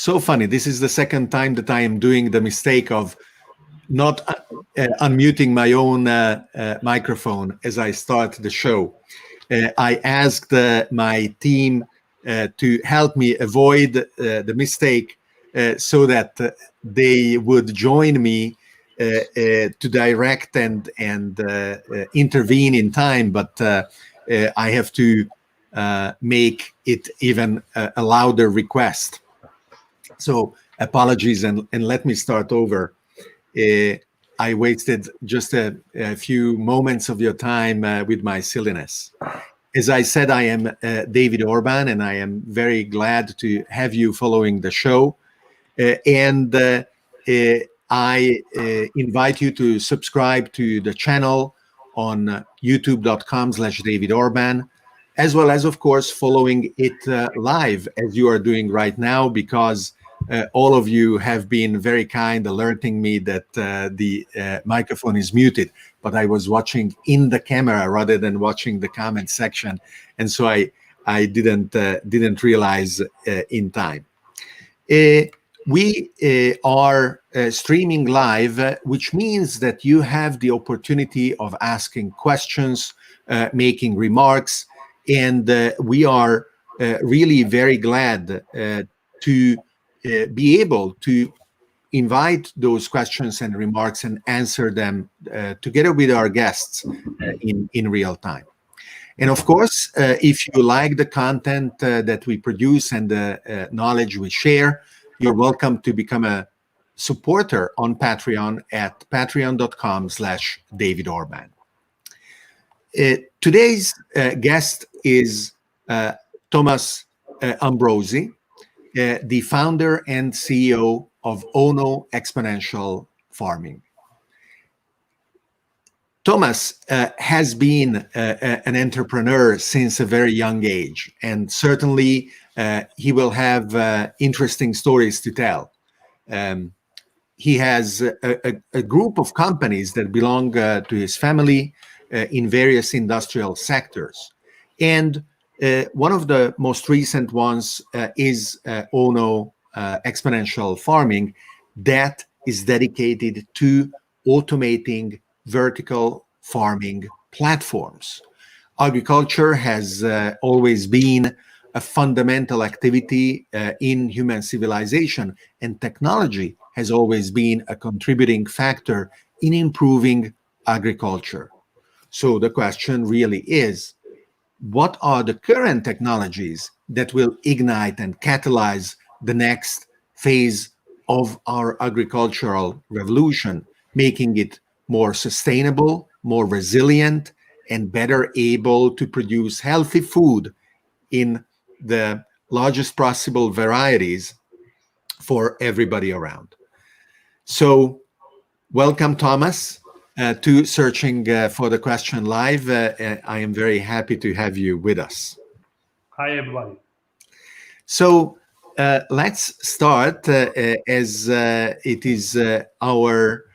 So funny. This is the second time that I am doing the mistake of not unmuting my own microphone as I start the show. I asked my team to help me avoid the mistake so that they would join me to direct and intervene in time, but I have to make it even a louder request. So apologies, and let me start over. I wasted just a few moments of your time with my silliness. As I said, I am David Orban, and I am very glad to have you following the show. I invite you to subscribe to the channel on youtube.com/David Orban, as well as, of course, following it live as you are doing right now, because all of you have been very kind, alerting me that the microphone is muted, but I was watching in the camera rather than watching the comment section, and so I didn't realize in time. We are streaming live, which means that you have the opportunity of asking questions, making remarks, and we are really very glad to be able to invite those questions and remarks and answer them together with our guests in real time. And of course, if you like the content that we produce and the knowledge we share, you're welcome to become a supporter on Patreon at patreon.com/David Orban. Today's guest is Tomas Ambrosi, the founder and CEO of Ono Exponential Farming. Tomas has been an entrepreneur since a very young age, and certainly he will have interesting stories to tell. He has a group of companies that belong to his family in various industrial sectors. And one of the most recent ones is Ono Exponential Farming, that is dedicated to automating vertical farming platforms. Agriculture has always been a fundamental activity in human civilization, and technology has always been a contributing factor in improving agriculture. So the question really is, what are the current technologies that will ignite and catalyze the next phase of our agricultural revolution, making it more sustainable, more resilient, and better able to produce healthy food in the largest possible varieties for everybody around? So welcome, Tomas, to Searching for the Question Live. I am very happy to have you with us. Hi, everybody. So let's start as it is our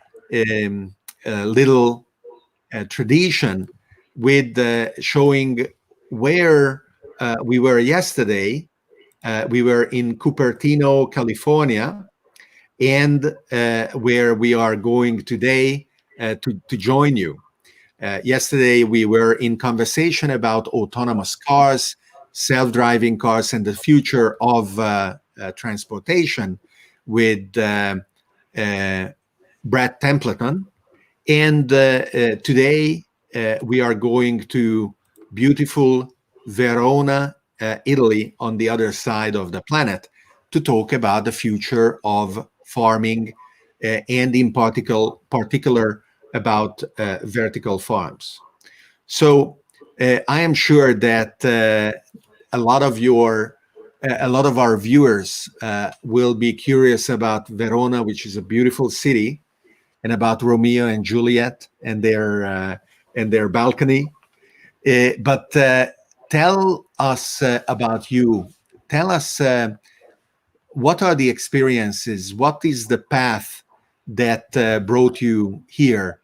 little tradition with showing where we were yesterday. We were in Cupertino, California, and where we are going today to join you. Yesterday, we were in conversation about autonomous cars, self-driving cars, and the future of transportation with Brett Templeton. And today, we are going to beautiful Verona, Italy, on the other side of the planet, to talk about the future of farming and in particular about vertical farms. So I am sure that a lot of our viewers will be curious about Verona, which is a beautiful city, and about Romeo and Juliet and their balcony. But tell us about you. Tell us what are the experiences? What is the path that brought you here,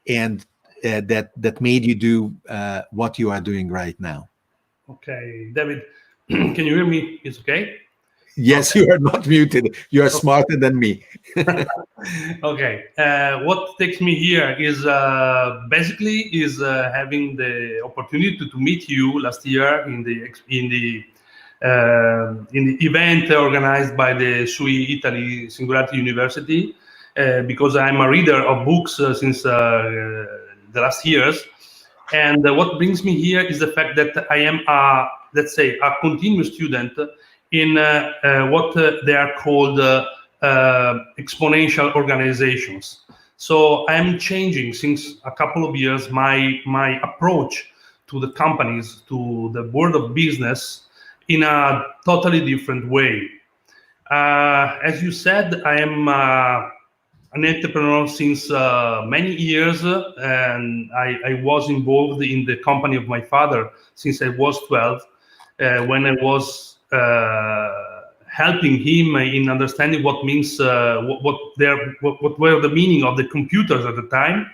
and that made you do what you are doing right now? Okay, David, can you hear me? It's okay? Yes, Okay. you are not muted. You are smarter than me. Okay. What takes me here is basically is having the opportunity to meet you last year in the event organized by the SUI Italy Singularity University, because I'm a reader of books since the last years. And what brings me here is the fact that I am let's say, a continuous student in what they are called exponential organizations. So I'm changing since a couple of years my approach to the companies, to the world of business, in a totally different way. As you said, I am an entrepreneur since many years, and I was involved in the company of my father since I was 12, when I was helping him in understanding what means what were the meaning of the computers at the time,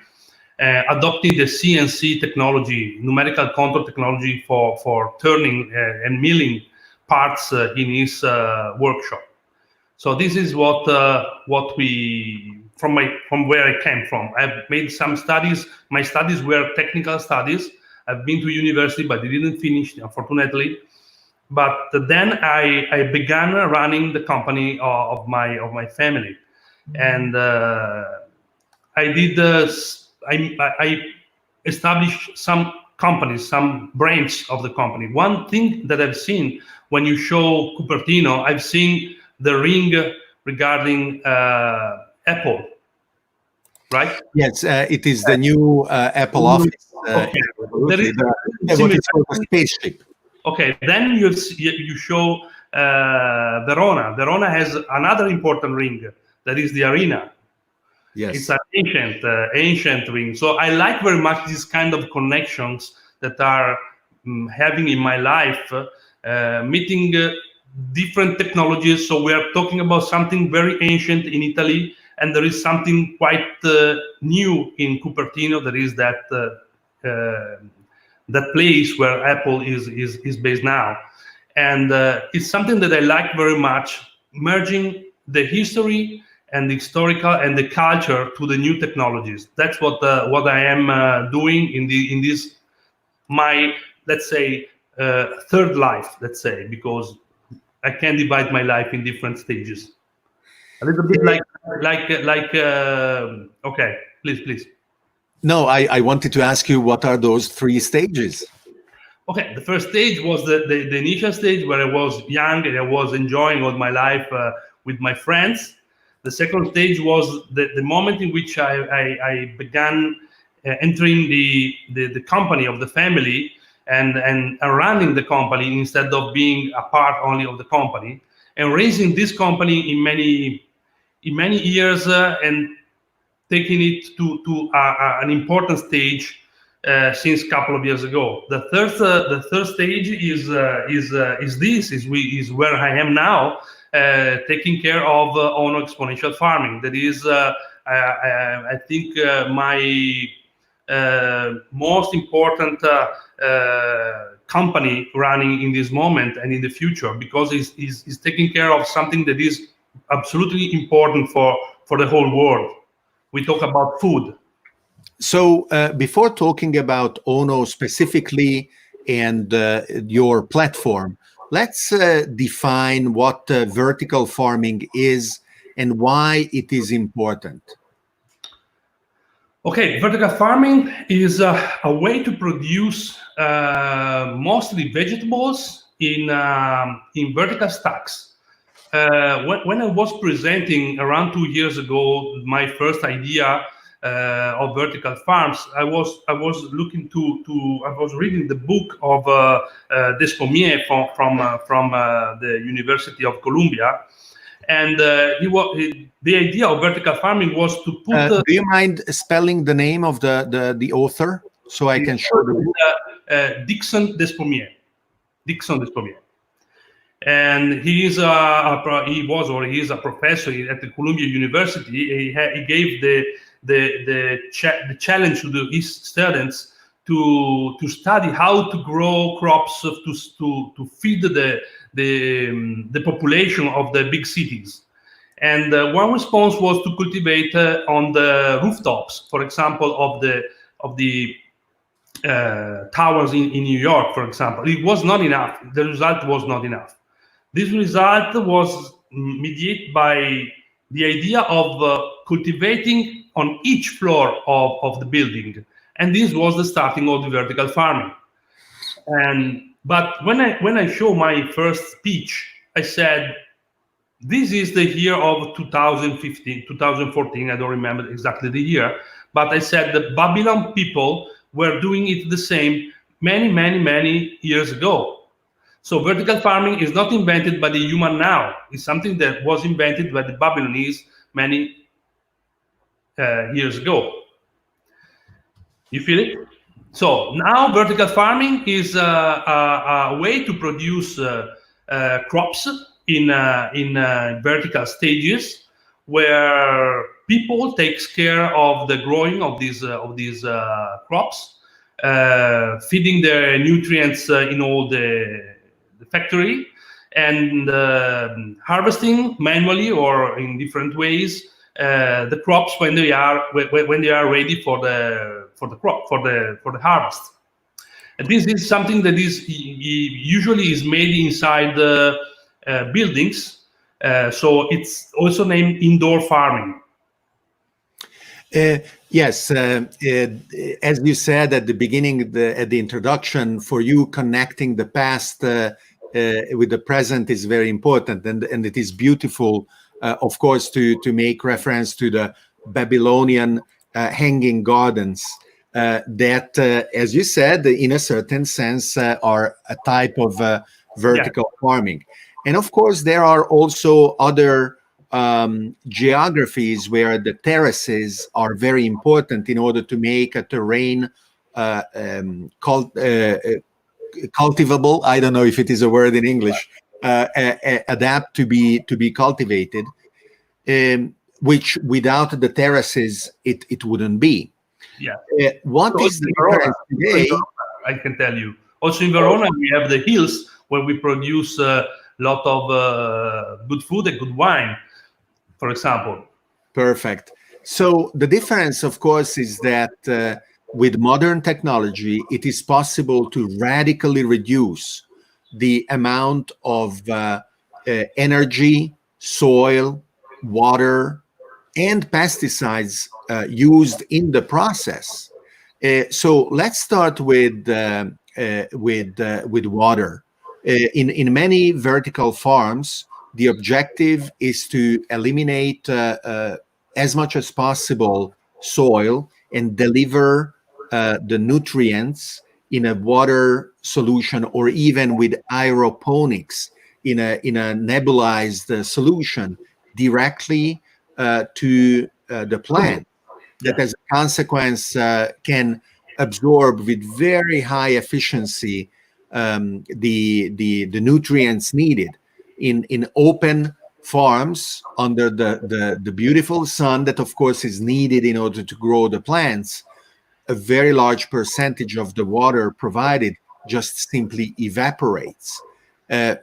adopting the CNC technology, numerical control technology for turning and milling parts in his workshop. So this is what we from where I came from. I've made some studies. My studies were technical studies. I've been to university, but I didn't finish, unfortunately. But then I began running the company of my family, and I did I established some companies, some branch of the company. One thing that I've seen when you show Cupertino, I've seen the ring regarding Apple, right? Yes, it is the new Apple Office. Okay, there Absolutely, is what similar. is called a spaceship. Okay, then you show Verona. Verona has another important ring, that is the arena. It's Yes. an ancient ring. So I like very much these kind of connections that are having in my life, meeting different technologies. So we are talking about something very ancient in Italy, and there is something quite new in Cupertino. There is that place where Apple is based now, and it's something that I like very much, merging the history and the historical and the culture to the new technologies. That's what I am doing in this my, let's say, third life, let's say, because I can divide my life in different stages. A little bit okay, please. No, I wanted to ask you, what are those three stages? Okay, the first stage was the initial stage where I was young and I was enjoying all my life with my friends. The second stage was the moment in which I began entering the company of the family and running the company instead of being a part only of the company, and raising this company in many years, and taking it to an important stage since a couple of years ago. The third stage is where I am now, taking care of Ono exponential farming. That is, I think, my most important company running in this moment and in the future, because it's taking care of something that is absolutely important for the whole world. We talk about food. So before talking about Ono specifically and your platform, let's define what vertical farming is and why it is important. Okay, vertical farming is a way to produce mostly vegetables in vertical stacks. When I was presenting around 2 years ago my first idea of vertical farms, I was reading the book of Despomier from the University of Columbia, and the idea of vertical farming was to put. Do you mind spelling the name of the author so I can show the book? Dixon Despomier. And he is he was, or he is a professor at the Columbia University. He gave the challenge to his students to study how to grow crops to feed the population of the big cities. And one response was to cultivate on the rooftops, for example, of the towers in New York, for example. It was not enough. The result was not enough. This result was mediated by the idea of cultivating on each floor of the building. And this was the starting of the vertical farming. But when I show my first speech, I said, this is the year of 2015, 2014, I don't remember exactly the year, but I said the Babylon people were doing it the same many years ago. So vertical farming is not invented by the human now. It's something that was invented by the Babylonese many years ago. You feel it? So now vertical farming is a way to produce crops in vertical stages, where people takes care of the growing of these crops, feeding the nutrients in all the factory, and harvesting manually or in different ways the crops when they are ready for the harvest. And this is something that is usually is made inside the buildings, so it's also named indoor farming. Yes, as you said at the beginning, at the introduction, for you, connecting the past with the present is very important, and it is beautiful, of course, to make reference to the Babylonian hanging gardens that, as you said, in a certain sense, are a type of vertical farming. And of course, there are also other geographies where the terraces are very important in order to make a terrain cultivable. I don't know if it is a word in English. Adapt to be cultivated, which without the terraces it wouldn't be. Yeah. What so is the difference today? I can tell you. Also in Verona, we have the hills where we produce a lot of good food and good wine, for example. Perfect. So the difference, of course, is that with modern technology, it is possible to radically reduce the amount of energy, soil, water, and pesticides used in the process. So let's start with water. In many vertical farms, the objective is to eliminate as much as possible soil and deliver the nutrients in a water solution, or even with aeroponics in a nebulized solution directly to the plant. That, as a consequence, can absorb with very high efficiency the nutrients needed in open farms under the beautiful sun that, of course, is needed in order to grow the plants. A very large percentage of the water provided just simply evaporates.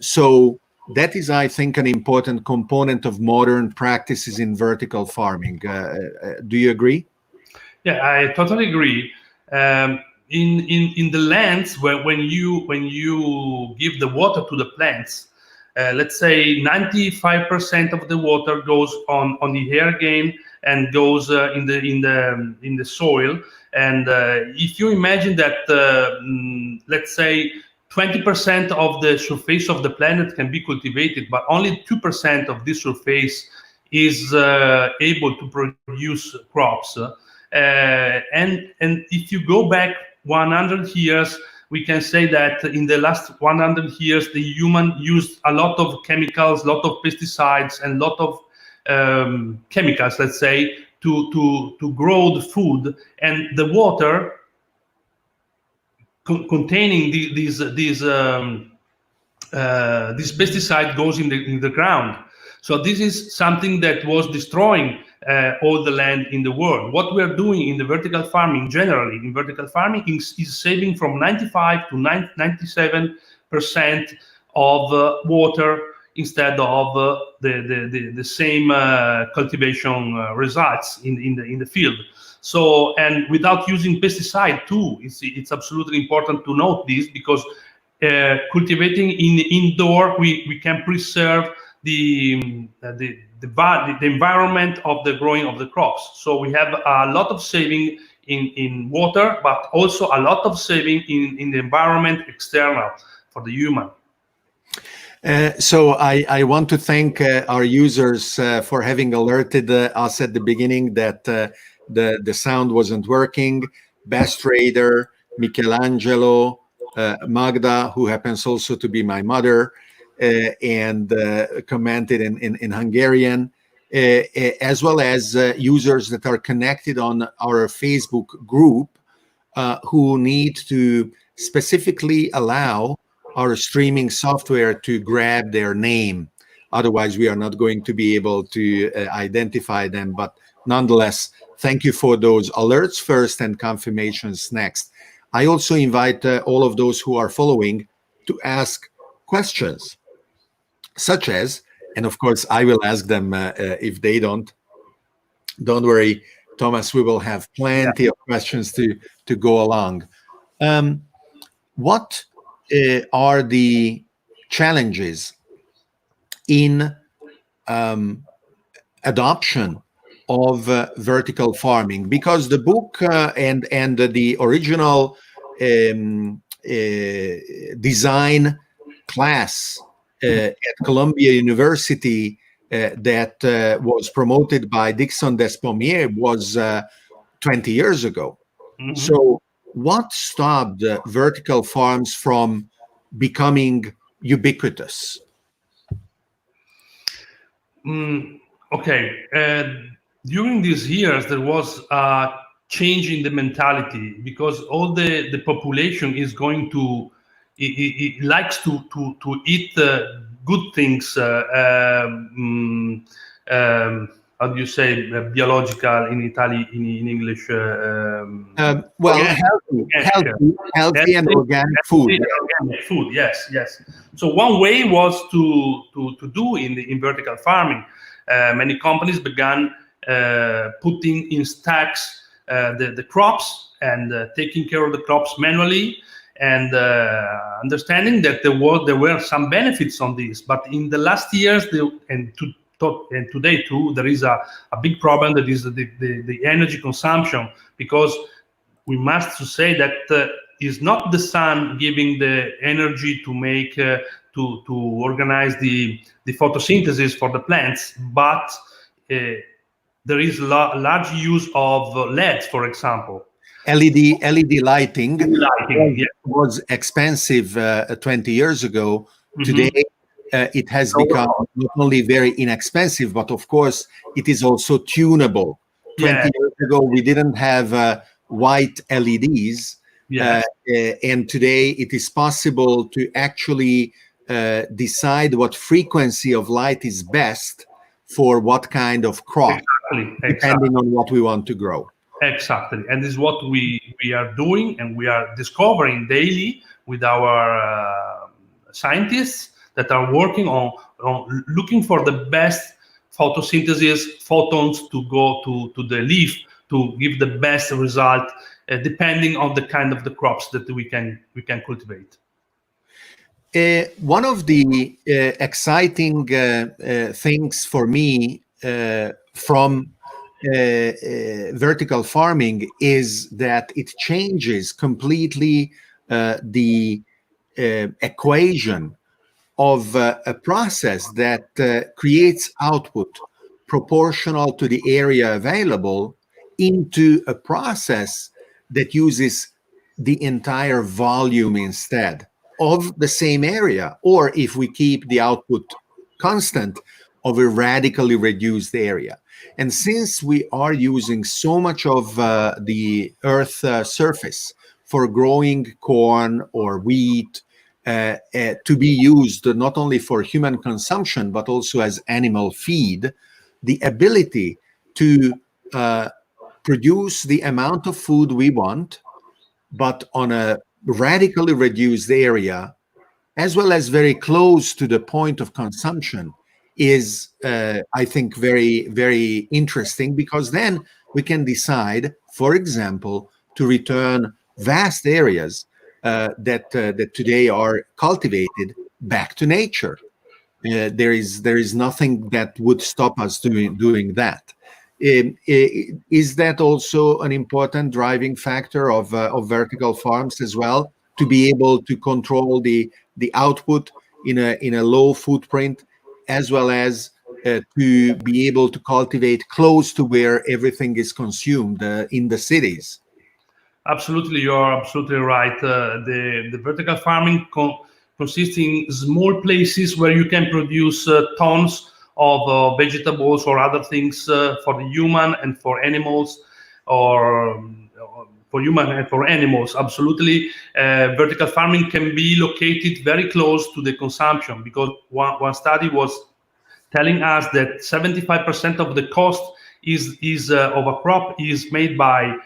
So that is, I think, an important component of modern practices in vertical farming. Do you agree? Yeah, I totally agree. In the lands where when you give the water to the plants, let's say 95% of the water goes on the air again and goes in the soil. And if you imagine that, let's say 20% of the surface of the planet can be cultivated, but only 2% of this surface is able to produce crops. And if you go back 100 years, we can say that in the last 100 years, the human used a lot of chemicals, a lot of pesticides, and a lot of chemicals, let's say, to grow the food, and the water containing these pesticide goes in the ground. So this is something that was destroying all the land in the world. What we are doing in the vertical farming, generally in vertical farming, is saving from 95 to 97% of water instead of the same cultivation results in the field. So, and without using pesticide too, it's absolutely important to note this, because cultivating in indoor, we can preserve the environment of the growing of the crops. So we have a lot of saving in water, but also a lot of saving in the environment external for the human. So I want to thank our users for having alerted us at the beginning that the sound wasn't working. Best Raider, Michelangelo, Magda, who happens also to be my mother, and commented in Hungarian, as well as users that are connected on our Facebook group, who need to specifically allow our streaming software to grab their name. Otherwise, we are not going to be able to identify them. But nonetheless, thank you for those alerts first and confirmations next. I also invite all of those who are following to ask questions, such as, and of course, I will ask them if they don't. Don't worry, Thomas, we will have plenty of questions to go along. What are the challenges in adoption of vertical farming? Because the book and the original design class at Columbia University that was promoted by Dixon Despommier was 20 years ago. Mhm. So what stopped vertical farms from becoming ubiquitous? Okay. During these years, there was a change in the mentality, because all the population is going to, it likes to eat good things. How do you say biological in Italy, in English? Well, Organic, healthy and organic food. organic food. Yes, yes. So one way was to do in vertical farming. Many companies began putting in stacks the crops and taking care of the crops manually, and understanding that there were some benefits on this. But in the last years, and today too, there is a big problem, that is the energy consumption, because we must say that it's not the sun giving the energy to make to organize the photosynthesis for the plants, but there is large use of LEDs, for example. LED lighting Lighting, yeah. was expensive 20 years ago. Today, it has become not only very inexpensive, but of course, it is also tunable. 20 years ago, we didn't have white LEDs. Yes. And today, it is possible to actually decide what frequency of light is best for what kind of crop, depending on what we want to grow. Exactly, and this is what we are doing, and we are discovering daily with our scientists that are working on looking for the best photosynthesis photons to go to the leaf to give the best result, depending on the kind of the crops that we can cultivate. One of the exciting things for me from vertical farming is that it changes completely the equation of a process that creates output proportional to the area available into a process that uses the entire volume instead of the same area, or if we keep the output constant, of a radically reduced area. And since we are using so much of the Earth surface for growing corn or wheat, to be used not only for human consumption, but also as animal feed, the ability to produce the amount of food we want, but on a radically reduced area, as well as very close to the point of consumption, is, I think, very, very interesting, because then we can decide, for example, to return vast areas that today are cultivated back to nature. There is nothing that would stop us doing that. Is that also an important driving factor of vertical farms as well, to be able to control the output in a low footprint, as well as to be able to cultivate close to where everything is consumed in the cities? Absolutely, you're absolutely right. The vertical farming consists in small places where you can produce tons of vegetables or other things for the human and for animals, or for human and for animals. Absolutely, vertical farming can be located very close to the consumption, because one study was telling us that 75% of the cost is of a crop is made by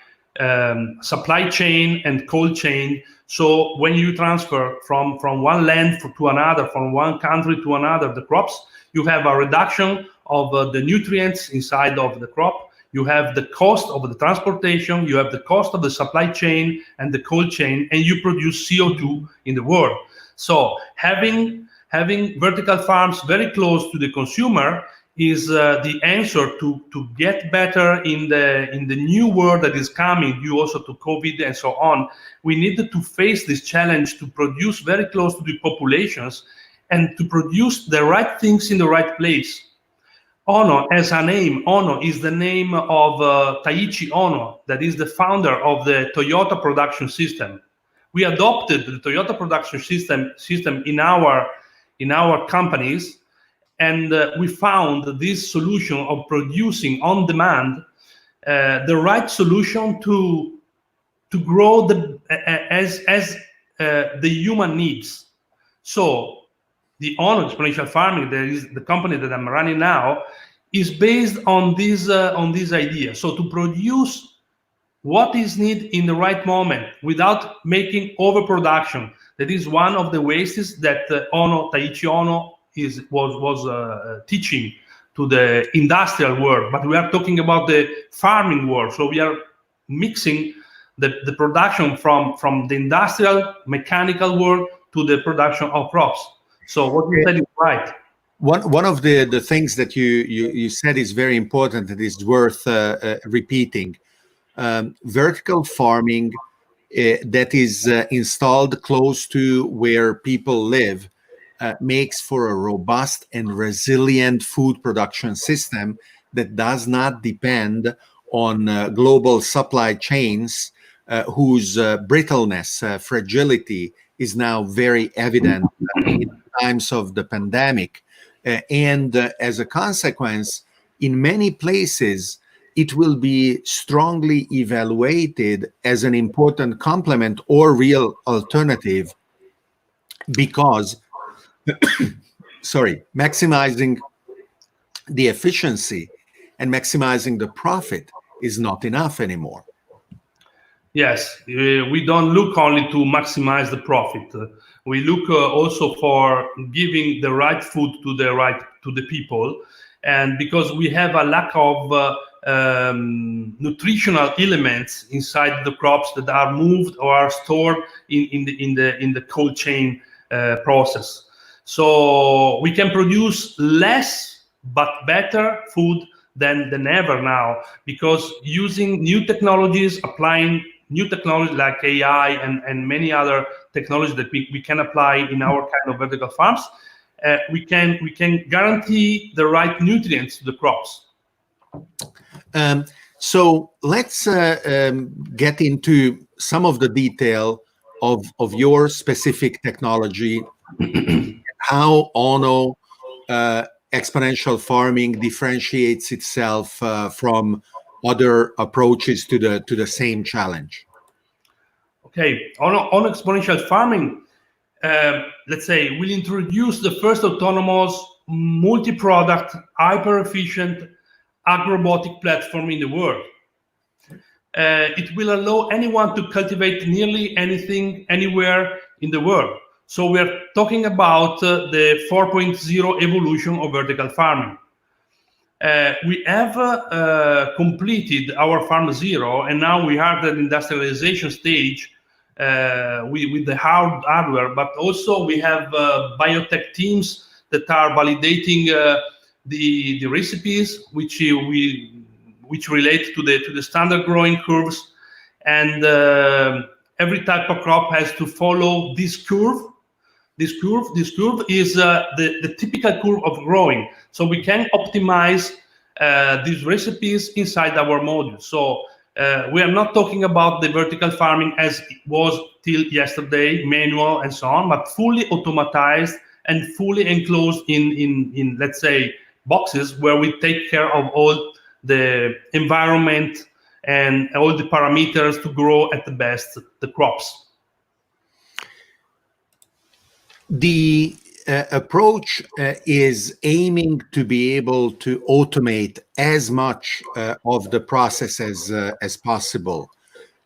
supply chain and cold chain. So when you transfer from one land to another, from one country to another, the crops, you have a reduction of the nutrients inside of the crop. You have the cost of the transportation, you have the cost of the supply chain and the cold chain, and you produce CO2 in the world. So having vertical farms very close to the consumer is the answer to get better in the new world that is coming, due also to COVID and so on. We needed to face this challenge to produce very close to the populations and to produce the right things in the right place. Ono as a name, Ono is the name of Taiichi Ono, that is the founder of the Toyota production system. We adopted the Toyota production system in our companies, and we found this solution of producing on demand the right solution to grow as the human needs. So the Ono Exponential Farming, that is the company that I'm running now, is based on this idea. So to produce what is needed in the right moment without making overproduction. That is one of the wastes that Taiichi Ono was teaching to the industrial world. But we are talking about the farming world. So we are mixing the production from the industrial mechanical world to the production of crops. So what you said is right. One of the things that you said is very important, that is worth repeating. Vertical farming that is installed close to where people live makes for a robust and resilient food production system that does not depend on global supply chains whose brittleness, fragility is now very evident in times of the pandemic. And as a consequence, in many places, it will be strongly evaluated as an important complement or real alternative, because, maximizing the efficiency and maximizing the profit is not enough anymore. Yes, we don't look only to maximize the profit. We look also for giving the right food to the people, and because we have a lack of nutritional elements inside the crops that are moved or are stored in the cold chain process. So we can produce less but better food than ever now, because using new technologies, applying new technology like AI and many other technologies that we can apply in our kind of vertical farms, we can guarantee the right nutrients to the crops. So let's get into some of the detail of your specific technology, how Ono exponential farming differentiates itself from other approaches to the same challenge. Okay, on exponential farming, let's say we'll introduce the first autonomous multi-product hyper-efficient agrobotic platform in the world. It will allow anyone to cultivate nearly anything anywhere in the world. So we are talking about the 4.0 evolution of vertical farming. We have completed our Farm Zero, and now we are at the industrialization stage with the hardware, but also we have biotech teams that are validating the recipes which relate to the standard growing curves, and every type of crop has to follow this curve. This curve is the typical curve of growing. So we can optimize these recipes inside our module. So we are not talking about the vertical farming as it was till yesterday, manual and so on, but fully automatized and fully enclosed in let's say boxes where we take care of all the environment and all the parameters to grow at the best the crops. The approach is aiming to be able to automate as much of the process as possible.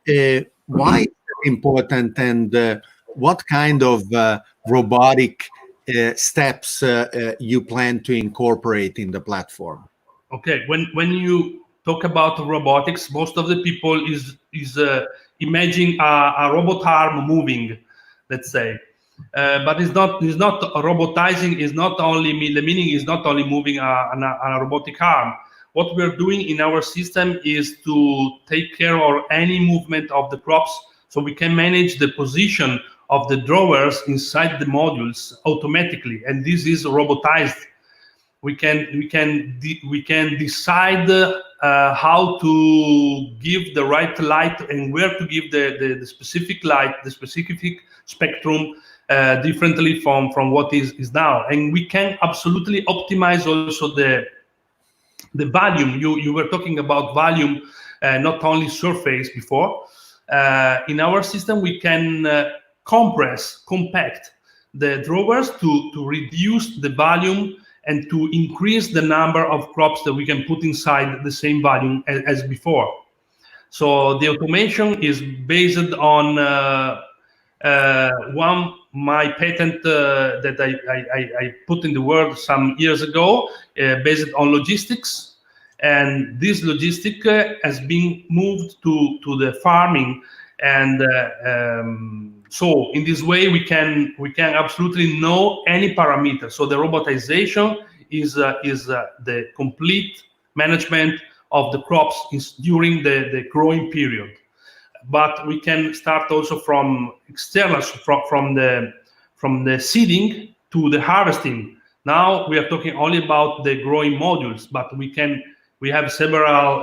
Why is it important, and what kind of robotic steps you plan to incorporate in the platform? Okay, when you talk about robotics, most of the people is imagining a robot arm moving, let's say, but it's not. It's not robotizing. Is not only the meaning is not only moving a robotic arm. What we're doing in our system is to take care of any movement of the crops, so we can manage the position of the drawers inside the modules automatically, and this is robotized. We can decide how to give the right light and where to give the specific light, the specific spectrum differently from what is now. And we can absolutely optimize also the volume. You were talking about volume, not only surface before. In our system, we can compact the drawers to reduce the volume and to increase the number of crops that we can put inside the same volume as before. So the automation is based on my patent that I put in the world some years ago, based on logistics, and this logistic has been moved to the farming, and so in this way we can absolutely know any parameter. So the robotization is the complete management of the crops during the growing period. But we can start also from external, from the seeding to the harvesting. Now we are talking only about the growing modules, but we have several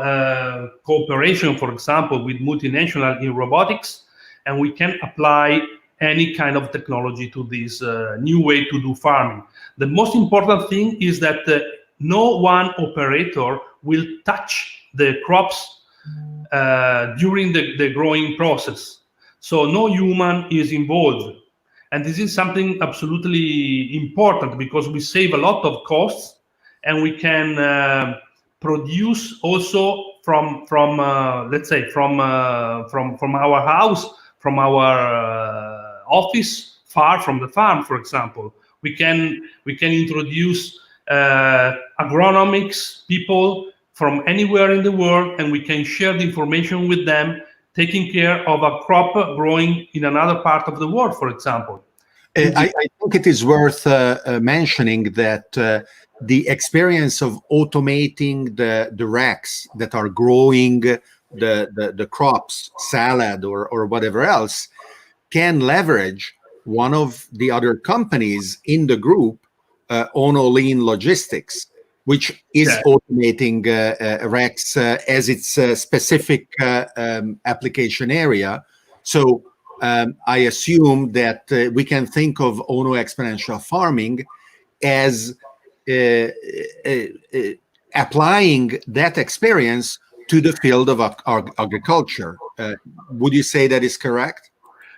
cooperation, for example, with multinational in robotics, and we can apply any kind of technology to this new way to do farming. The most important thing is that no one operator will touch the crops during the growing process. So no human is involved. And this is something absolutely important because we save a lot of costs, and we can produce also from let's say from our house, from our office, far from the farm, for example. We can introduce agronomics people from anywhere in the world, and we can share the information with them, taking care of a crop growing in another part of the world, for example. I think it is worth mentioning that the experience of automating the racks that are growing the crops, salad or whatever else, can leverage one of the other companies in the group, Ono Lean Logistics, which is automating racks as its specific application area. So I assume that we can think of Ono Exponential Farming as applying that experience to the field of agriculture. Would you say that is correct?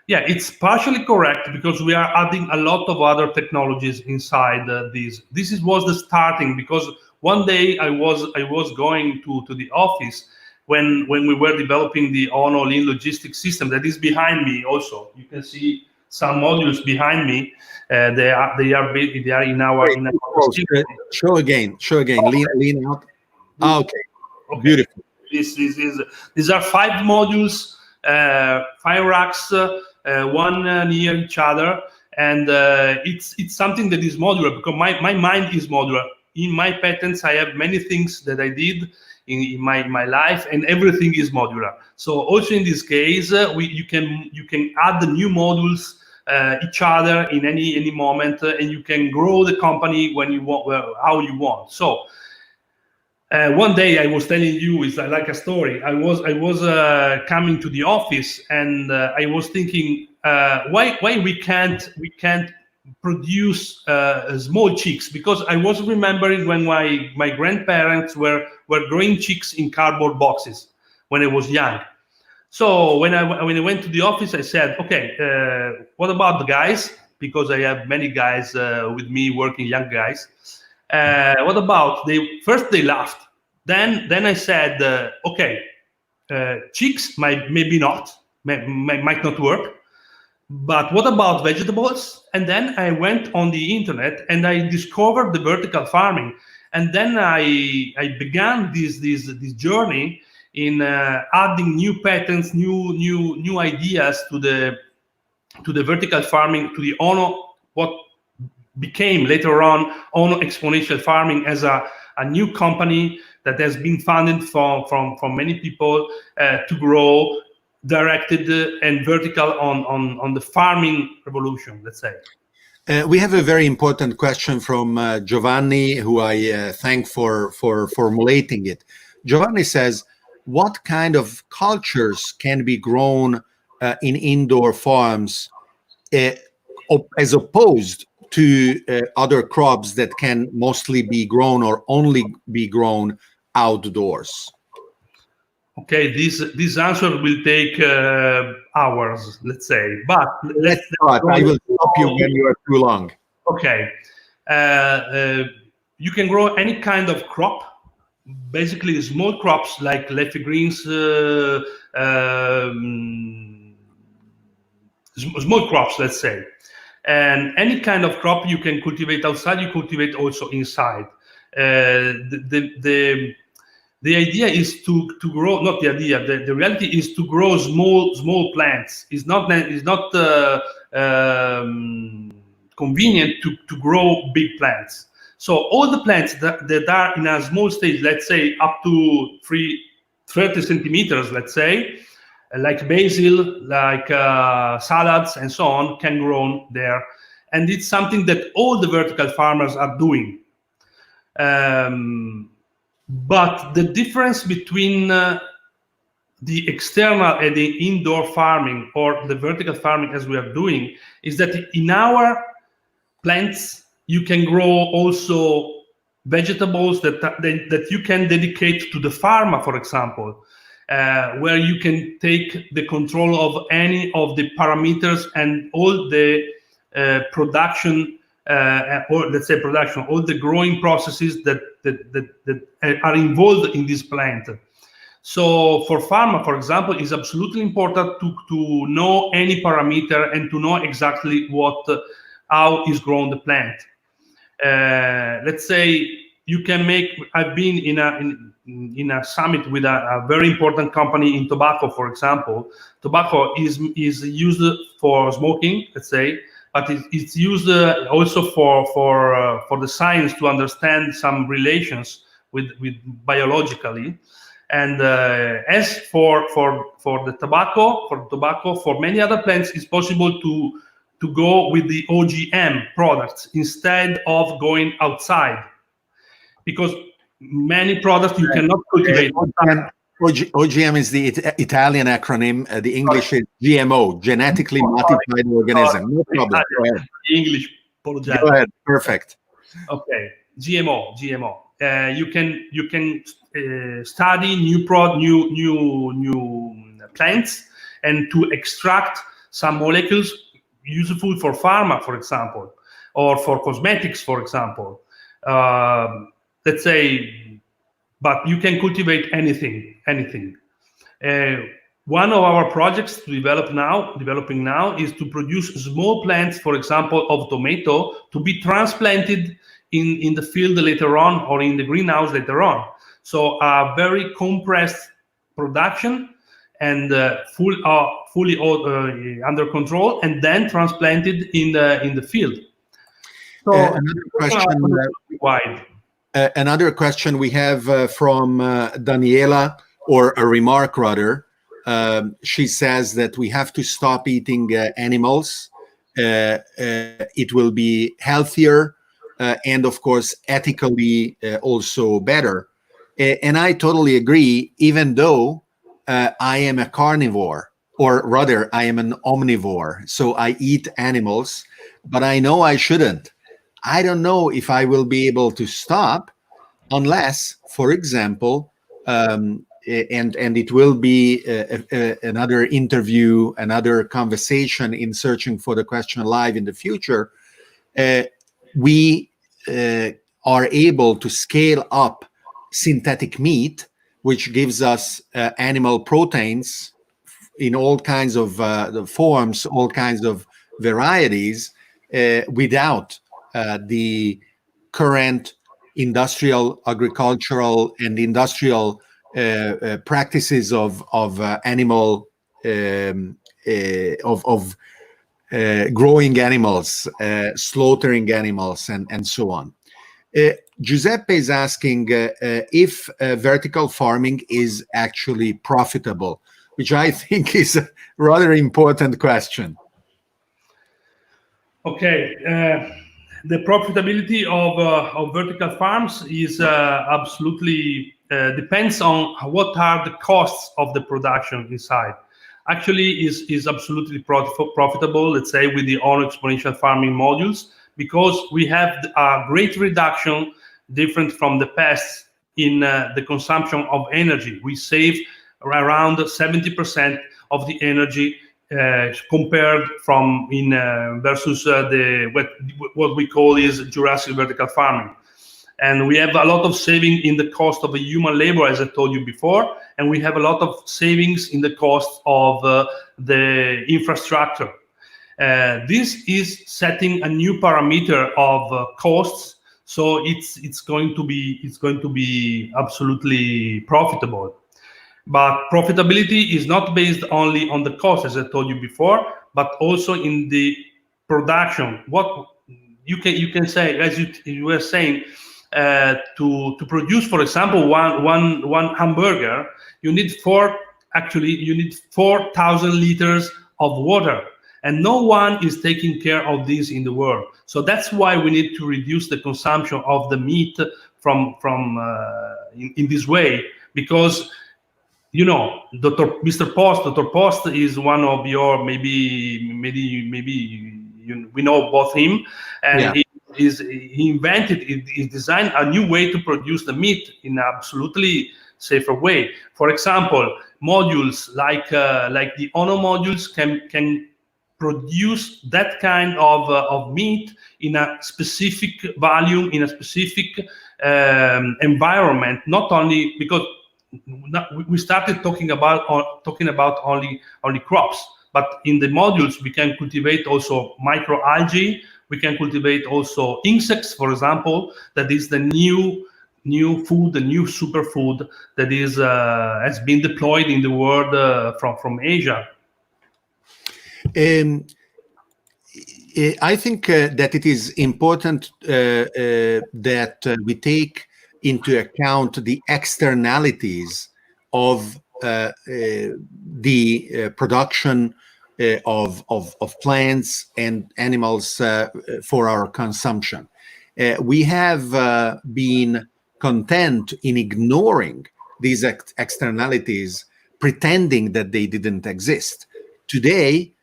Yeah, it's partially correct because we are adding a lot of other technologies inside these. This was the starting, because one day I was going to the office when we were developing the Ono Lean Logistics system that is behind me. Also, you can see some modules behind me. They are in our Wait, too close. system. Show again. Lean out. Okay. Okay. Beautiful. These are 5 modules, 5 racks, one near each other, and it's something that is modular, because my mind is modular. In my patents, I have many things that I did in my life, and everything is modular. So also in this case, you can add the new modules each other in any moment, and you can grow the company when you want, how you want. So. One day I was telling you, it's like a story. I was coming to the office, and I was thinking, why we can't produce small chicks? Because I was remembering when my grandparents were growing chicks in cardboard boxes when I was young. So when I went to the office, I said, okay, what about the guys? Because I have many guys with me working, young guys. What about they laughed. Then I said, okay, chicks maybe not, might not work. But what about vegetables? And then I went on the internet and I discovered the vertical farming. And then I began this journey in adding new patents, new ideas to the vertical farming, to the Ono, what became later on Ono Exponential Farming, as a new company that has been funded from many people to grow directed and vertical on the farming revolution, let's say. We have a very important question from Giovanni, who I thank for formulating it. Giovanni says, what kind of cultures can be grown in indoor farms as opposed to other crops that can mostly be grown or only be grown outdoors? Okay, this answer will take hours, let's say. But let's start. I will stop you when you are too long. Okay. You can grow any kind of crop, basically small crops like leafy greens, small crops, let's say. And any kind of crop you can cultivate outside, you cultivate also inside. The idea is to grow, not the idea, the reality is to grow small plants. It's not convenient to grow big plants. So all the plants that are in a small stage, let's say up to 30 centimeters, let's say, like basil, like salads and so on, can grow there. And it's something that all the vertical farmers are doing. But the difference between the external and the indoor farming, or the vertical farming as we are doing, is that in our plants you can grow also vegetables that you can dedicate to the pharma, for example, where you can take the control of any of the parameters and all the production, or let's say production, all the growing processes that are involved in this plant. So for pharma, for example, it's absolutely important to know any parameter and to know exactly how is grown the plant. Let's say you can make. I've been in a summit with a very important company in tobacco, for example. Tobacco is used for smoking, let's say, but it's used also for the science to understand some relations with biologically. And as for the tobacco, for many other plants, it's possible to go with the OGM products instead of going outside, because many products you cannot cultivate. OGM is the Italian acronym. The English is GMO, genetically modified organism. No problem. Go ahead. English, apologize. Go ahead. Perfect. Okay, GMO. You can study new plants and to extract some molecules useful for pharma, for example, or for cosmetics, for example. Let's say, but you can cultivate anything. one of our projects to developing now, is to produce small plants, for example, of tomato, to be transplanted in the field later on, or in the greenhouse later on. So a very compressed production, and fully under control, and then transplanted in the field. So Another question. wide. Another question we have from Daniela, or a remark rather. She says that we have to stop eating animals. It will be healthier and, of course, ethically also better. And I totally agree, even though I am a carnivore, or rather, I am an omnivore. So I eat animals, but I know I shouldn't. I don't know if I will be able to stop unless, for example, and it will be another interview, another conversation in Searching for the Question Live in the future, we are able to scale up synthetic meat, which gives us animal proteins in all kinds of the forms, all kinds of varieties, without the current industrial, agricultural, and industrial practices of animal of growing animals, slaughtering animals, and so on. Giuseppe is asking if vertical farming is actually profitable, which I think is a rather important question. Okay, the profitability of vertical farms is absolutely depends on what are the costs of the production inside. Actually, is absolutely profitable. Let's say with the own exponential farming modules, because we have a great reduction, different from the past, in the consumption of energy. We save around 70% of the energy compared from in versus the what we call is Jurassic vertical farming. And we have a lot of saving in the cost of a human labor, as I told you before, and we have a lot of savings in the cost of the infrastructure. This is setting a new parameter of costs, so it's going to be absolutely profitable. But profitability is not based only on the cost, as I told you before, but also in the production. What you can say, as you were saying, to produce, for example, one hamburger, you need 4,000 liters of water, and no one is taking care of this in the world. So that's why we need to reduce the consumption of the meat from in this way, because Dr. Post is one of your maybe we know both him, and Yeah. he designed a new way to produce the meat in an absolutely safer way. For example, modules like the Ono modules can produce that kind of meat in a specific volume, in a specific environment, not only because we started talking about only crops, but in the modules we can cultivate also microalgae, we can cultivate also insects, for example. That is the new food, the new superfood that is has been deployed in the world from Asia. I think that it is important that we take into account the externalities of the production of plants and animals for our consumption. We have been content in ignoring these externalities, pretending that they didn't exist. Today,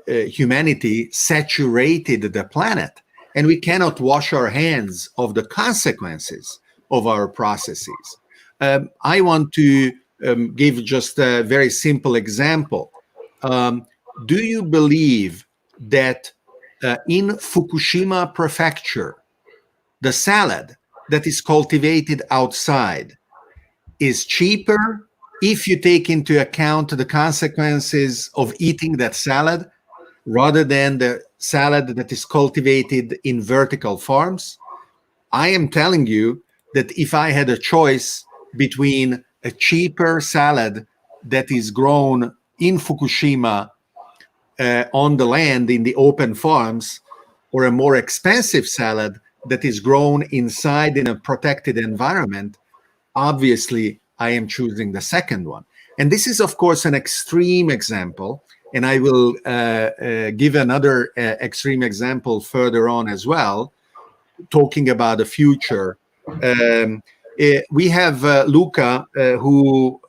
humanity saturated the planet, and we cannot wash our hands of the consequences of our processes. I want to give just a very simple example. Do you believe that in Fukushima Prefecture, the salad that is cultivated outside is cheaper if you take into account the consequences of eating that salad rather than the salad that is cultivated in vertical farms, I am telling you that if I had a choice between a cheaper salad that is grown in Fukushima on the land in the open farms, or a more expensive salad that is grown inside in a protected environment, obviously I am choosing the second one. And this is, of course, an extreme example. And I will give another extreme example further on as well, talking about the future. We have Luca, who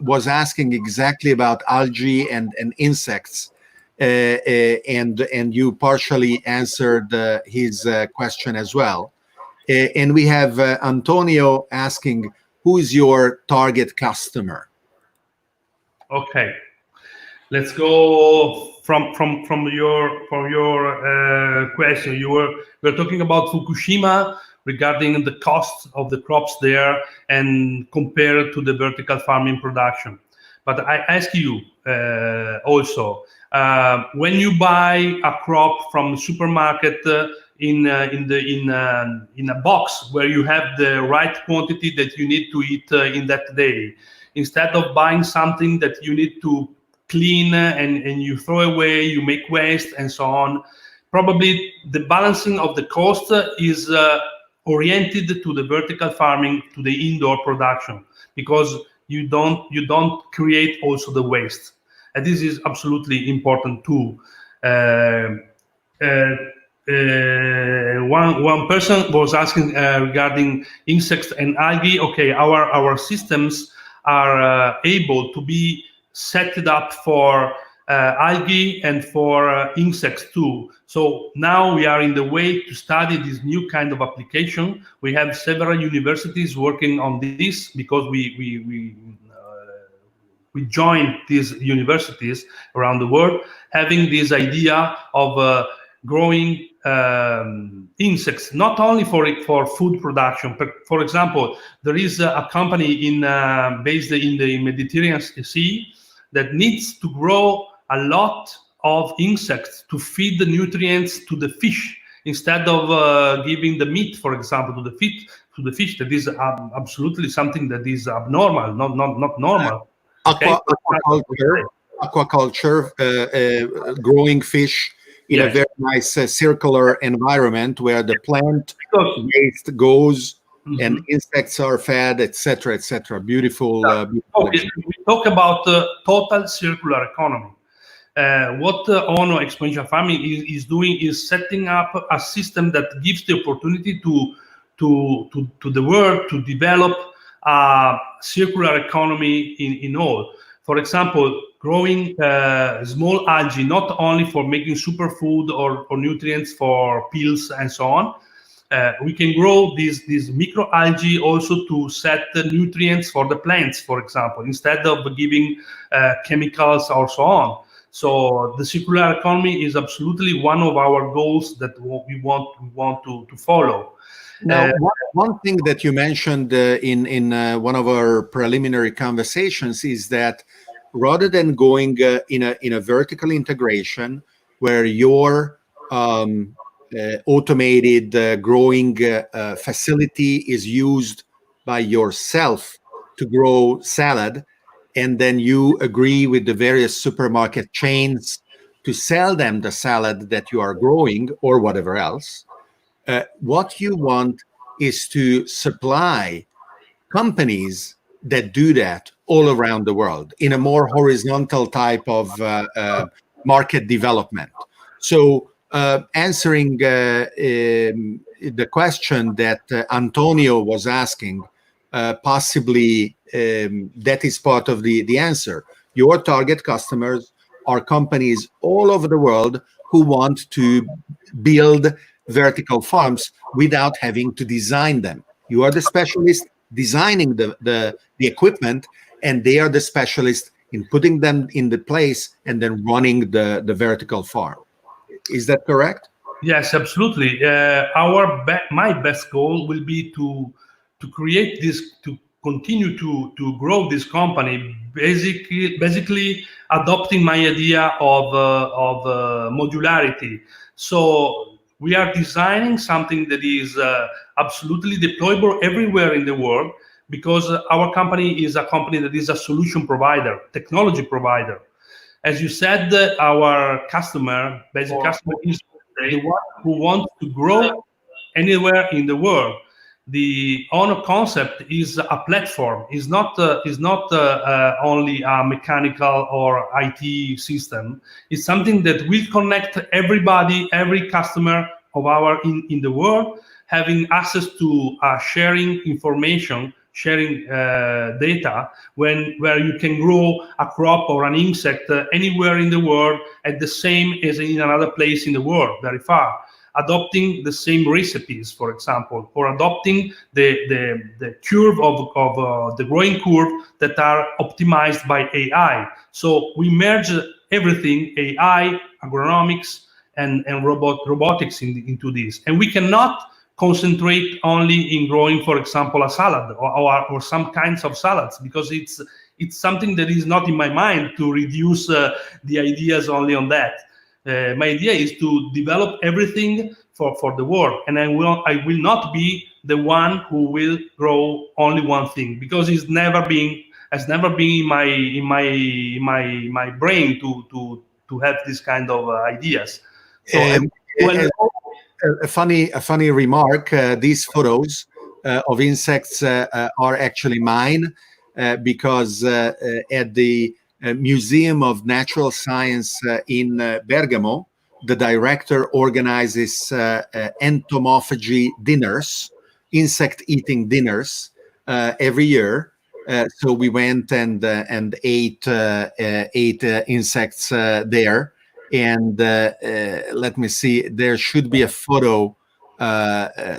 was asking exactly about algae and insects, and you partially answered his question as well. And we have Antonio asking, who is your target customer? Okay, let's go from your question. We're talking about Fukushima regarding the cost of the crops there and compared to the vertical farming production. But I ask you also, when you buy a crop from the supermarket in a box where you have the right quantity that you need to eat in that day, instead of buying something that you need to clean and you throw away, you make waste and so on, probably the balancing of the cost is oriented to the vertical farming, to the indoor production, because you don't create also the waste, and this is absolutely important too. One person was asking regarding insects and algae. Okay, our systems are able to be set up for algae and for insects too. So now we are in the way to study this new kind of application. We have several universities working on this because we joined these universities around the world, having this idea of growing insects, not only for food production, but for example, there is a company based in the Mediterranean Sea that needs to grow a lot of insects to feed the nutrients to the fish instead of giving the meat, for example, to the fish. That is absolutely something that is abnormal, not normal. Okay. Aquaculture, growing fish in a very nice circular environment where the plant waste goes and insects are fed, etc., etc. Beautiful. We talk about total circular economy. What Ono Exponential Farming is doing is setting up a system that gives the opportunity to the world to develop a circular economy in all. For example, growing small algae, not only for making superfood or nutrients for pills and so on. We can grow these microalgae also to set the nutrients for the plants, for example, instead of giving chemicals or so on. So the circular economy is absolutely one of our goals that we want to follow. Now, one thing that you mentioned in one of our preliminary conversations is that rather than going in a vertical integration where your automated growing facility is used by yourself to grow salad, and then you agree with the various supermarket chains to sell them the salad that you are growing or whatever else. What you want is to supply companies that do that all around the world in a more horizontal type of market development. So answering the question that Antonio was asking, possibly that is part of the answer. Your target customers are companies all over the world who want to build vertical farms without having to design them. You are the specialist designing the equipment, and they are the specialist in putting them in the place and then running the vertical farm. Is that correct? Yes, absolutely. My best goal will be to create this, to continue to grow this company, basically adopting my idea of modularity. So we are designing something that is absolutely deployable everywhere in the world, because our company is a company that is a solution provider, technology provider. As you said, our customer, basic customer, is the one who wants to grow anywhere in the world. The honor concept is a platform. Is not only a mechanical or IT system. It's something that will connect everybody, every customer of our in the world, having access to sharing information, sharing data, where you can grow a crop or an insect anywhere in the world at the same as in another place in the world, very far, adopting the same recipes, for example, or adopting the curve of the growing curve that are optimized by AI. So we merge everything, AI, agronomics, and robotics into this. And we cannot concentrate only in growing, for example, a salad or some kinds of salads, because it's something that is not in my mind to reduce the ideas only on that. My idea is to develop everything for the world, and I will not be the one who will grow only one thing, because has never been in my brain to have this kind of ideas. So a funny remark. These photos of insects are actually mine, because at the Museum of Natural Science in Bergamo, the director organizes entomophagy dinners, insect-eating dinners, every year. So we went and ate insects there. And let me see, there should be a photo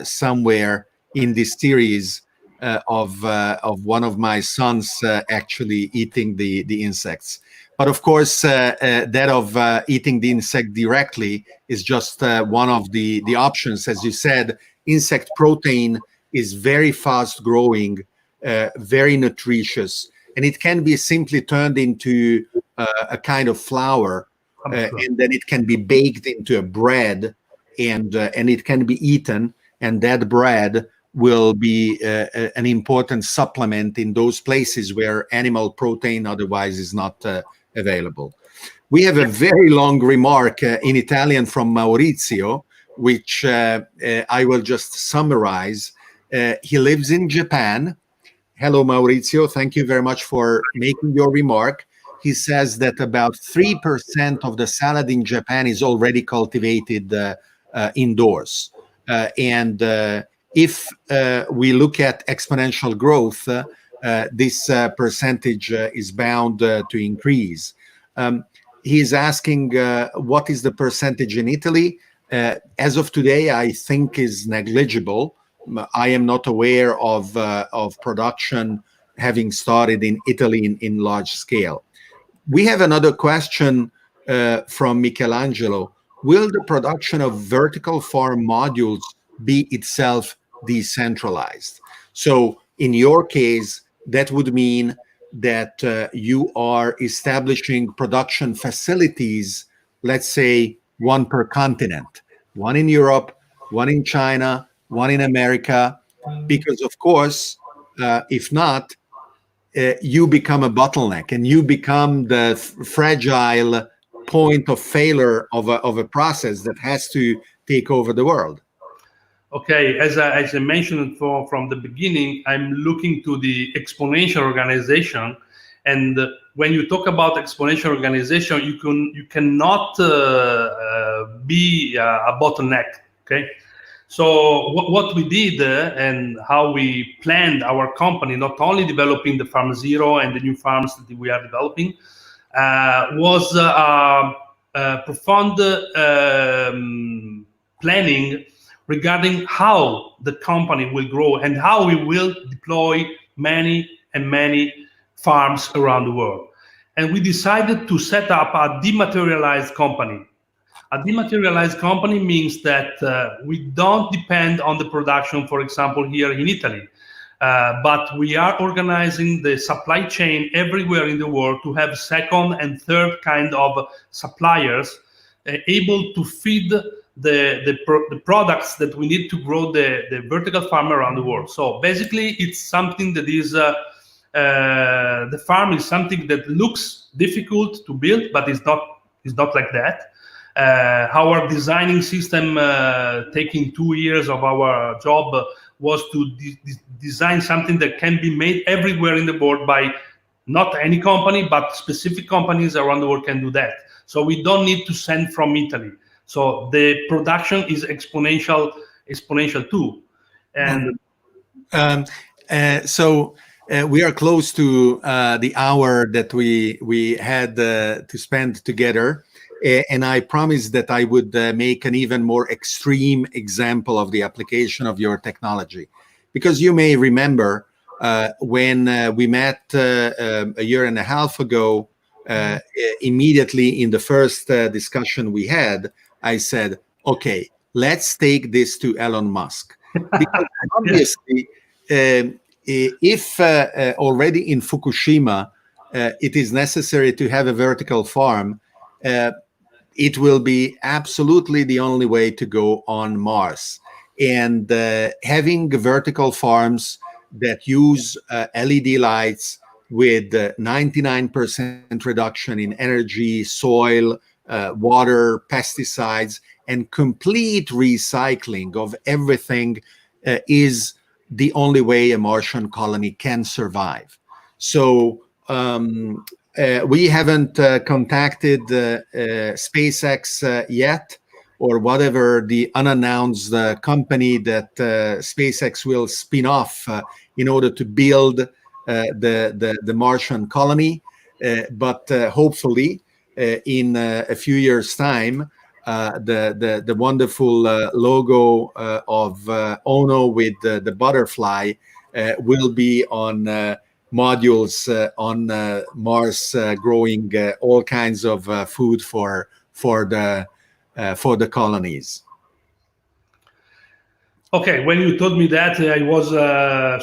somewhere in this series of one of my sons actually eating the insects. But of course, that of eating the insect directly is just one of the options. As you said, insect protein is very fast growing, very nutritious, and it can be simply turned into a kind of flour, and then it can be baked into a bread, and it can be eaten, and that bread will be an important supplement in those places where animal protein otherwise is not available. We have a very long remark in Italian from Maurizio, which I will just summarize. He lives in Japan. Hello, Maurizio. Thank you very much for making your remark. He says that about 3% of the salad in Japan is already cultivated indoors. And if we look at exponential growth, this percentage is bound to increase. He's asking what is the percentage in Italy? As of today, I think is negligible. I am not aware of production having started in Italy in large scale. We have another question from Michelangelo. Will the production of vertical farm modules be itself decentralized? So in your case, that would mean that you are establishing production facilities, let's say one per continent, one in Europe, one in China, one in America, because of course, if not, you become a bottleneck and you become the fragile point of failure of a process that has to take over the world. Okay, as I mentioned from the beginning, I'm looking to the exponential organization, and when you talk about exponential organization, you cannot be a bottleneck. Okay, so what we did and how we planned our company, not only developing the Farm Zero and the new farms that we are developing, was profound planning regarding how the company will grow and how we will deploy many and many farms around the world. And we decided to set up a dematerialized company. A dematerialized company means that we don't depend on the production, for example, here in Italy. But we are organizing the supply chain everywhere in the world to have second and third kind of suppliers able to feed the products that we need to grow the vertical farm around the world. So basically, it's something that is the farm is something that looks difficult to build, but it's not like that. Our designing system, taking 2 years of our job, was to design something that can be made everywhere in the world by not any company, but specific companies around the world can do that. So we don't need to send from Italy. So the production is exponential too. And Um, so we are close to the hour that we had to spend together, and I promised that I would make an even more extreme example of the application of your technology, because you may remember when we met a year and a half ago. Immediately in the first discussion we had, I said, "Okay, let's take this to Elon Musk." Because yes, obviously, if already in Fukushima it is necessary to have a vertical farm, uh, it will be absolutely the only way to go on Mars. And having vertical farms that use LED lights with 99% reduction in energy, soil, water, pesticides, and complete recycling of everything is the only way a Martian colony can survive. So we haven't contacted SpaceX yet, or whatever the unannounced company that SpaceX will spin off in order to build the Martian colony. But hopefully, in a few years' time, the wonderful logo of Ono with the butterfly will be on modules on Mars, growing all kinds of food for the colonies. okay, when you told me that, I was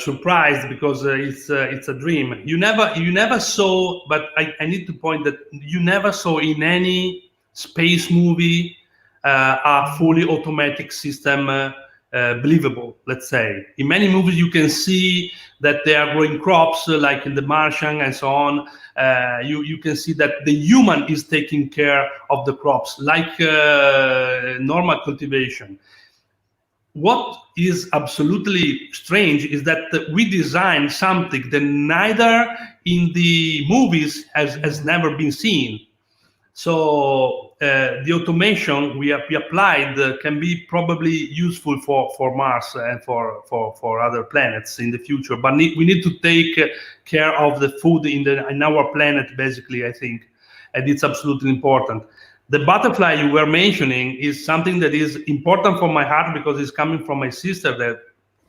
surprised because it's a dream. You never saw, but I need to point that you never saw in any space movie a fully automatic system believable. Let's say in many movies you can see that they are growing crops like in The Martian and so on. You can see that the human is taking care of the crops like normal cultivation. What is absolutely strange is that we designed something that neither in the movies has never been seen. So the automation we applied can be probably useful for Mars and for other planets in the future. But we need to take care of the food in our planet, basically, I think, and it's absolutely important. The butterfly you were mentioning is something that is important for my heart because it's coming from my sister that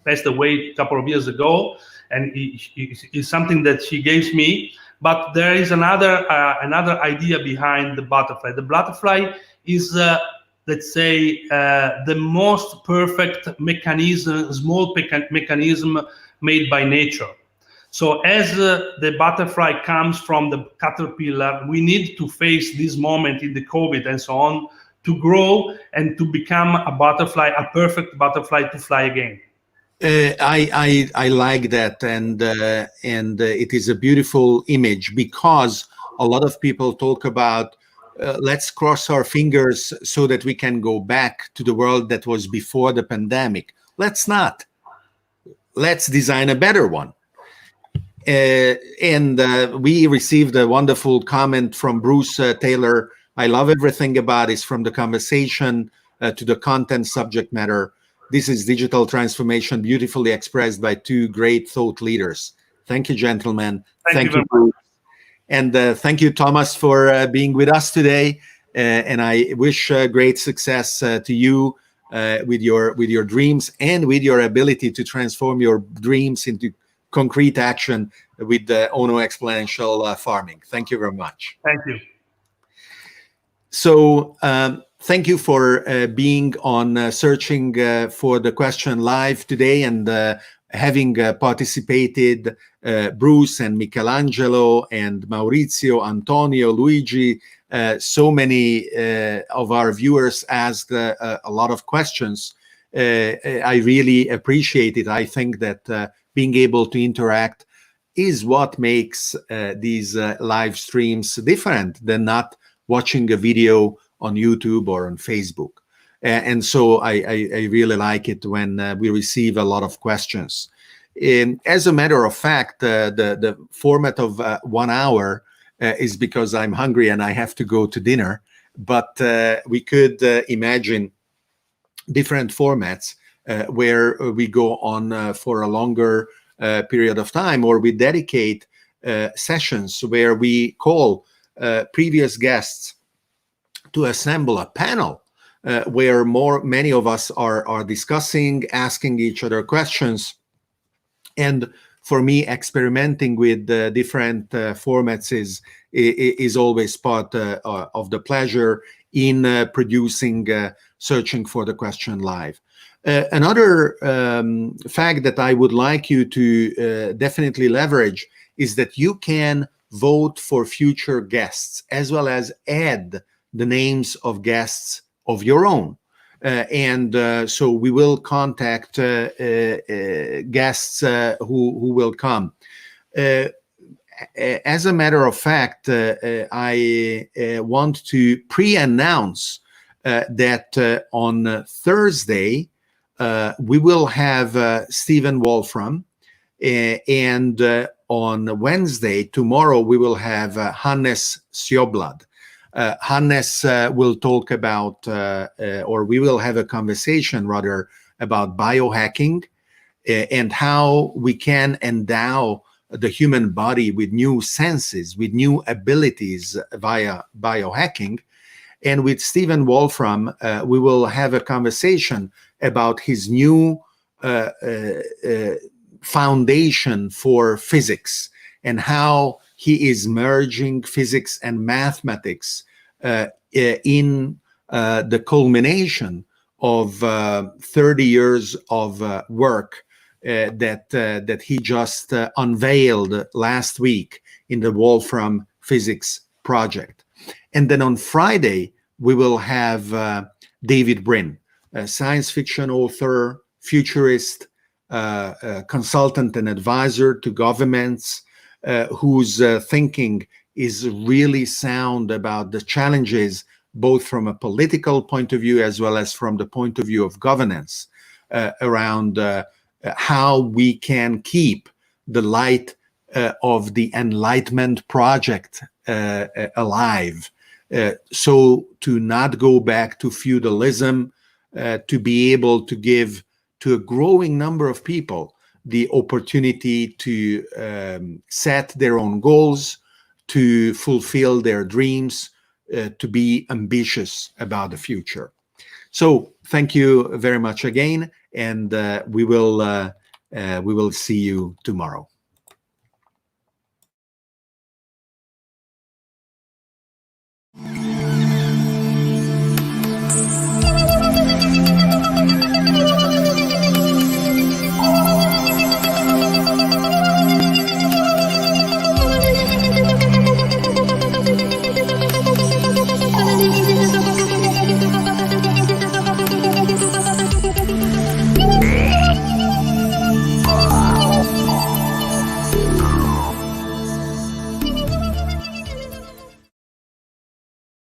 passed away a couple of years ago, and it's something that she gave me. But there is another idea behind the butterfly. The butterfly is, let's say, the most perfect mechanism, small mechanism made by nature. So as the butterfly comes from the caterpillar, we need to face this moment in the COVID and so on to grow and to become a butterfly, a perfect butterfly to fly again. I like that, and it is a beautiful image, because a lot of people talk about let's cross our fingers so that we can go back to the world that was before the pandemic. Let's not. Let's design a better one. And we received a wonderful comment from Bruce Taylor. I love everything about it, from the conversation to the content subject matter. This is digital transformation beautifully expressed by two great thought leaders. Thank you, gentlemen. Thank you very much. Bruce. And thank you, Thomas, for being with us today. And I wish great success to you with your dreams, and with your ability to transform your dreams into concrete action with the Ono Exponential farming. Thank you very much. Thank you. So thank you for being on Searching for the Question live today. And having participated, Bruce and Michelangelo and Maurizio, Antonio, Luigi, so many of our viewers asked a lot of questions. I really appreciate it. I think that being able to interact is what makes these live streams different than not watching a video on YouTube or on Facebook. And so I really like it when we receive a lot of questions. As a matter of fact, the format of 1 hour is because I'm hungry and I have to go to dinner. But we could imagine different formats where we go on for a longer period of time, or we dedicate sessions where we call previous guests to assemble a panel where many of us are discussing, asking each other questions. And for me, experimenting with different formats is always part of the pleasure in producing Searching for the Question Live. Another fact that I would like you to definitely leverage is that you can vote for future guests, as well as add the names of guests of your own. So we will contact guests who will come. As a matter of fact, I want to pre-announce that on Thursday, we will have Stephen Wolfram, and on Wednesday, tomorrow, we will have Hannes Sjöblad. Hannes will talk about, or we will have a conversation rather, about biohacking and how we can endow the human body with new senses, with new abilities via biohacking. And with Stephen Wolfram, we will have a conversation about his new foundation for physics and how he is merging physics and mathematics in the culmination of 30 years of work that he just unveiled last week in the Wolfram Physics Project. And then on Friday, we will have David Brin, a science fiction author, futurist, consultant and advisor to governments, whose thinking is really sound about the challenges, both from a political point of view as well as from the point of view of governance, around how we can keep the light of the Enlightenment project alive. So to not go back to feudalism, to be able to give to a growing number of people the opportunity to set their own goals, to fulfill their dreams, to be ambitious about the future. So thank you very much again, and we will see you tomorrow.